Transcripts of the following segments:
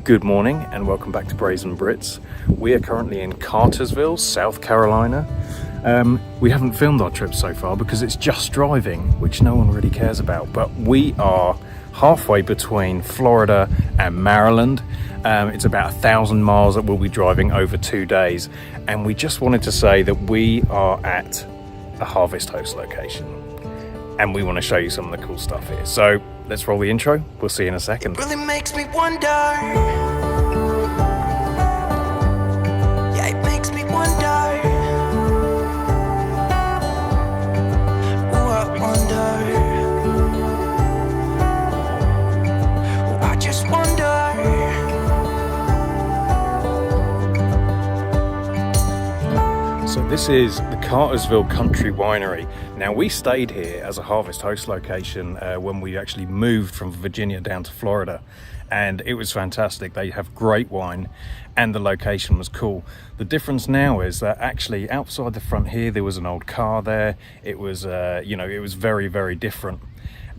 Good morning and welcome back to Brazen Brits. We are currently in Cartersville, South Carolina. We haven't filmed our trip so far because it's just driving, which no one really cares about, but we are halfway between Florida and Maryland. It's about 1,000 miles that we'll be driving over 2 days, and we just wanted to say that we are at a Harvest Host location and we want to show you some of the cool stuff here. So let's roll the intro. We'll see you in a second. Really makes me wonder. Yeah, it makes me wonder. Ooh, I wonder. Ooh, I just wonder. So this is the Cartersville Country Winery. Now, we stayed here as a Harvest Host location when we actually moved from Virginia down to Florida, and it was fantastic. They have great wine and the location was cool. The difference now is that actually outside the front here there was an old car there. It was it was very, very different.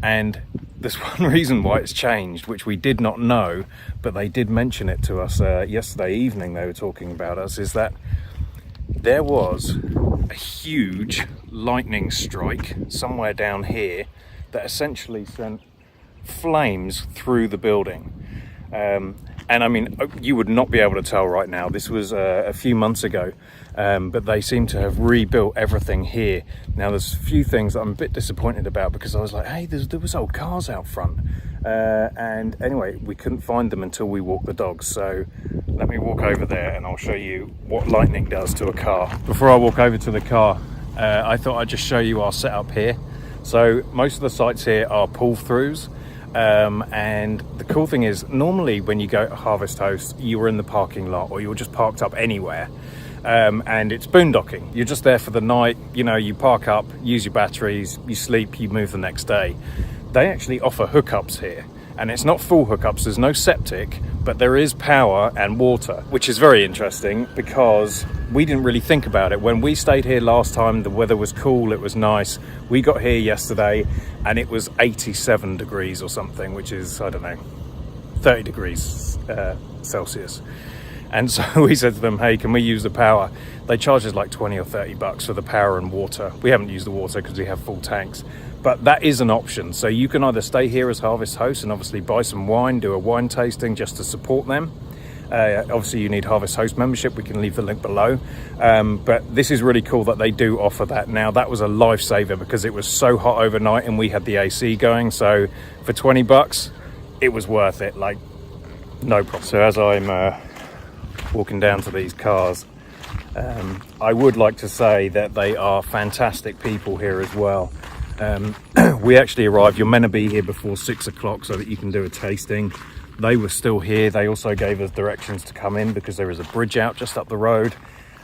And there's one reason why it's changed, which we did not know, but they did mention it to us yesterday evening. They were talking about us, is that there was a huge lightning strike somewhere down here that essentially sent flames through the building. And I mean, you would not be able to tell right now. This was a few months ago, but they seem to have rebuilt everything here. Now, there's a few things that I'm a bit disappointed about because I was like, hey, there was old cars out front. And anyway, we couldn't find them until we walked the dogs. So let me walk over there and I'll show you what lightning does to a car. Before I walk over to the car, I thought I'd just show you our setup here. So most of the sites here are pull-throughs. And the cool thing is, normally when you go to Harvest Host, you're in the parking lot or you're just parked up anywhere. And it's boondocking. You're just there for the night. You know, you park up, use your batteries, you sleep, you move the next day. They actually offer hookups here, and it's not full hookups. There's no septic, but there is power and water, which is very interesting because we didn't really think about it. When we stayed here last time, the weather was cool, it was nice. We got here yesterday and it was 87 degrees or something, which is, I don't know, 30 degrees Celsius. And so we said to them, hey, can we use the power? They charge us like 20 or 30 bucks for the power and water. We haven't used the water because we have full tanks, but that is an option. So you can either stay here as Harvest Host and obviously buy some wine, do a wine tasting just to support them. Obviously you need Harvest Host membership. We can leave the link below. But this is really cool that they do offer that. Now, that was a lifesaver because it was so hot overnight and we had the AC going. So for 20 bucks, it was worth it. Like, no problem. So as I'm walking down to these cars, I would like to say that they are fantastic people here as well. We actually arrived, you're meant to be here before 6 o'clock so that you can do a tasting. They were still here. They also gave us directions to come in because there is a bridge out just up the road.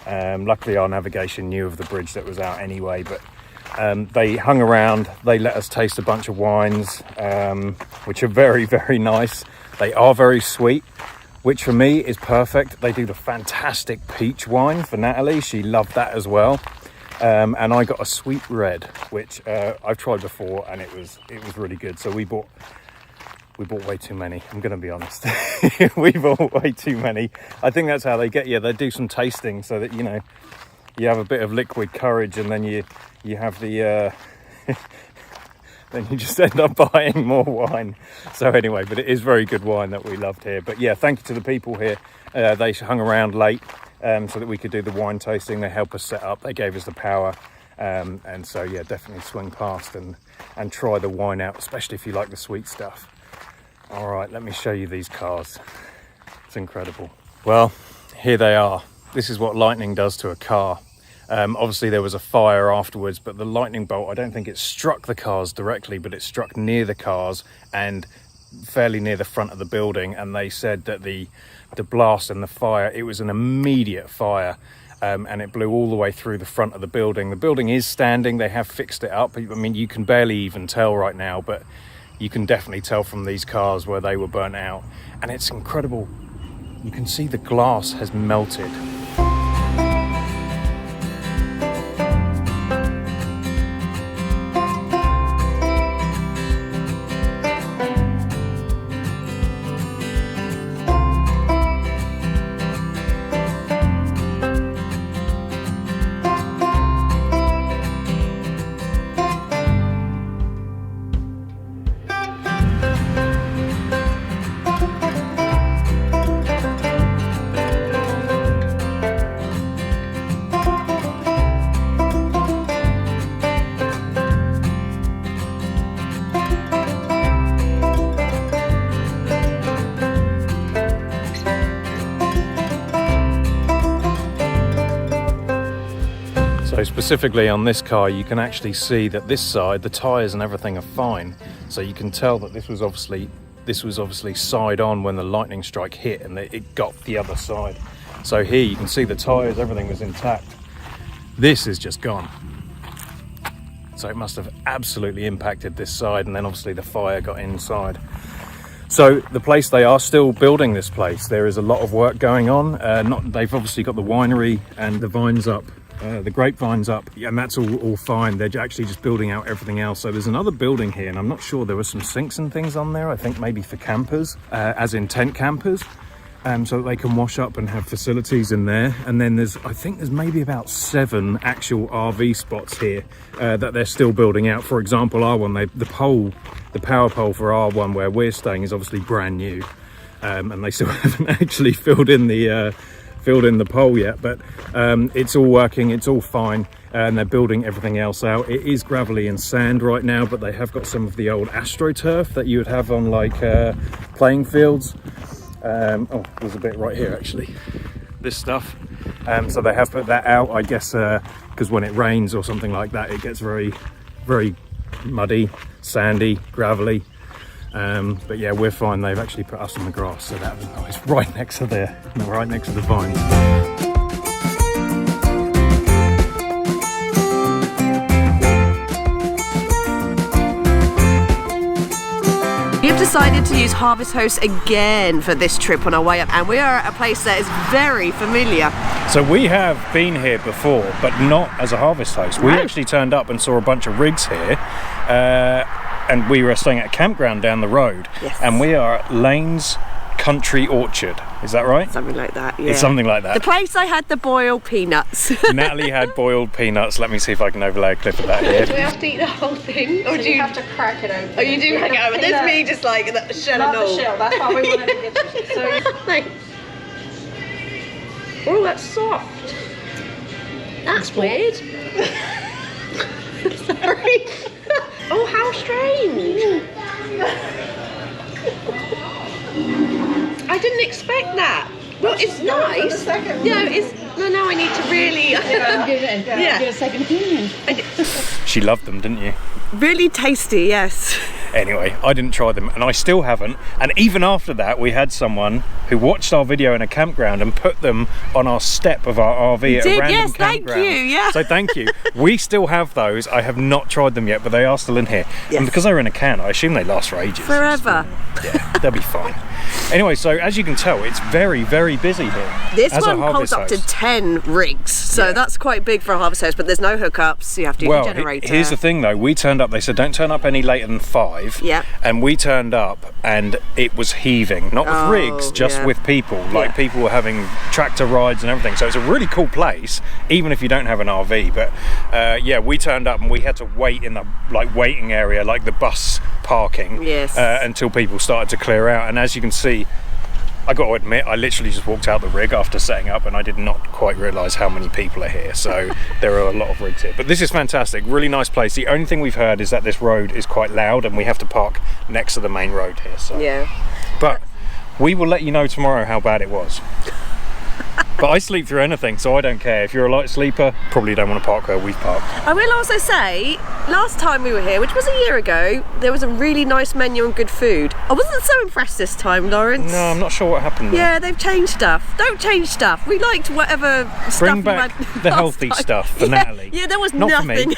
Luckily our navigation knew of the bridge that was out anyway, but they hung around. They let us taste a bunch of wines, which are very, very nice. They are very sweet, which for me is perfect. They do the fantastic peach wine for Natalie. She loved that as well. And I got a sweet red, which I've tried before, and it was really good. So we bought way too many. I'm going to be honest. We bought way too many. I think that's how they get you. They do some tasting so that, you know, you have a bit of liquid courage, and then you have the then you just end up buying more wine. So anyway, but it is very good wine that we loved here. But yeah, thank you to the people here. They hung around late so that we could do the wine tasting. They helped us set up. They gave us the power. And so yeah, definitely swing past and try the wine out, especially if you like the sweet stuff. All right, let me show you these cars. It's incredible. Well, here they are. This is what lightning does to a car. Obviously there was a fire afterwards, but the lightning bolt, I don't think it struck the cars directly, but it struck near the cars and fairly near the front of the building. And they said that the blast and the fire, it was an immediate fire, and it blew all the way through the front of the building. The building is standing. They have fixed it up. I mean, you can barely even tell right now, but you can definitely tell from these cars where they were burnt out. And it's incredible. You can see the glass has melted. So specifically on this car, you can actually see that this side, the tyres and everything are fine. So you can tell that this was obviously side on when the lightning strike hit and it got the other side. So here you can see the tyres, everything was intact. This is just gone. So it must have absolutely impacted this side, and then obviously the fire got inside. So the place, they are still building this place. There is a lot of work going on. They've obviously got the winery and the vines up, the grapevines up, and that's all fine. They're actually just building out everything else. So there's another building here, and I'm not sure, there were some sinks and things on there, I think maybe for campers, as in tent campers, so that they can wash up and have facilities in there. And then I think there's maybe about 7 actual RV spots here that they're still building out. For example, our one, the power pole for our one where we're staying is obviously brand new, and they still haven't actually filled in the pole yet, but it's all working, it's all fine, and they're building everything else out. It is gravelly and sand right now, but they have got some of the old AstroTurf that you would have on like playing fields. Oh, there's a bit right here actually, this stuff. So they have put that out, I guess, because when it rains or something like that, it gets very, very muddy, sandy, gravelly. But yeah, we're fine. They've actually put us on the grass, so that was nice, right next to the vines. We have decided to use Harvest Host again for this trip on our way up, and we are at a place that is very familiar. So we have been here before, but not as a Harvest Host. We actually turned up and saw a bunch of rigs here, and we were staying at a campground down the road. Yes. And we are at Lane's Country Orchard. Is that right? Something like that, yeah. It's something like that. The place I had the boiled peanuts. Natalie had boiled peanuts. Let me see if I can overlay a clip of that here. Do we have to eat the whole thing? Or So do you have to crack it open. Oh, you do crack it open. There's me just like the shell and Not all. the shell, that's why we wanted to get you. So, Thanks. Oh, that's soft. That's weird. Sorry. Oh, how strange. I didn't expect that. Well, it's nice. No, it's no. I need to really. give it a second opinion. She loved them, didn't you? Really tasty, yes. Anyway, I didn't try them, and I still haven't. And even after that, we had someone who watched our video in a campground and put them on our step of our RV at a random yes, campground. thank you, yeah. So thank you. We still have those. I have not tried them yet, but they are still in here. Yes. And because they're in a can, I assume they last for ages. Forever. Yeah, they'll be fine. Anyway, so as you can tell, it's very, very busy here. This as one a holds up to host. 10 rigs, so Yeah. that's quite big for a Harvest Host, but there's no hookups, so you have to use a generator. Here's the thing though, we turned up, they said don't turn up any later than 5. Yeah. And we turned up and it was heaving, not with rigs, just yeah. with people. Like people were having tractor rides and everything. So it's a really cool place, even if you don't have an RV. But yeah, we turned up and we had to wait in the waiting area, like the bus parking, Yes. until people started to clear out. And as you can see, I got to admit, I literally just walked out the rig after setting up and I did not quite realise how many people are here. So there are a lot of rigs here. But this is fantastic, really nice place. The only thing we've heard is that this road is quite loud and we have to park next to the main road here. So. Yeah. But we will let you know tomorrow how bad it was. But I sleep through anything, so I don't care. If you're a light sleeper, probably don't want to park where we've parked. I will also say, last time we were here, which was a year ago, there was a really nice menu and good food. I wasn't so impressed this time, Lawrence. No, I'm not sure what happened there. Yeah, they've changed stuff. Don't change stuff. We liked whatever stuff Bring you back had the last healthy time. stuff for Natalie. Yeah, there was Not nothing.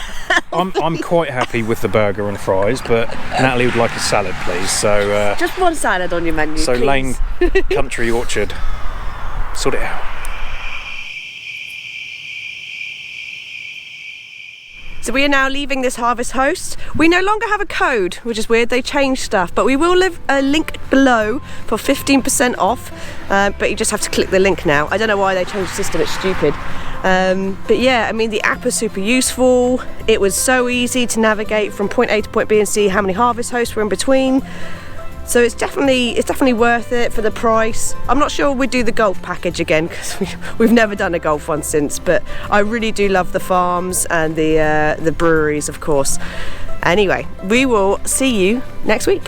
for me. I'm quite happy with the burger and fries, but Natalie would like a salad, please. So Just one salad on your menu, so please. Lane Country Orchard, sort it out. So we are now leaving this Harvest Host. We no longer have a code, which is weird, they changed stuff, but we will leave a link below for 15% off, but you just have to click the link now. I don't know why they changed the system, it's stupid. But yeah, I mean, the app is super useful. It was so easy to navigate from point A to point B and see how many Harvest Hosts were in between. So it's definitely worth it for the price. I'm not sure we'd do the golf package again because we've never done a golf one since, but I really do love the farms and the breweries, of course. Anyway, we will see you next week.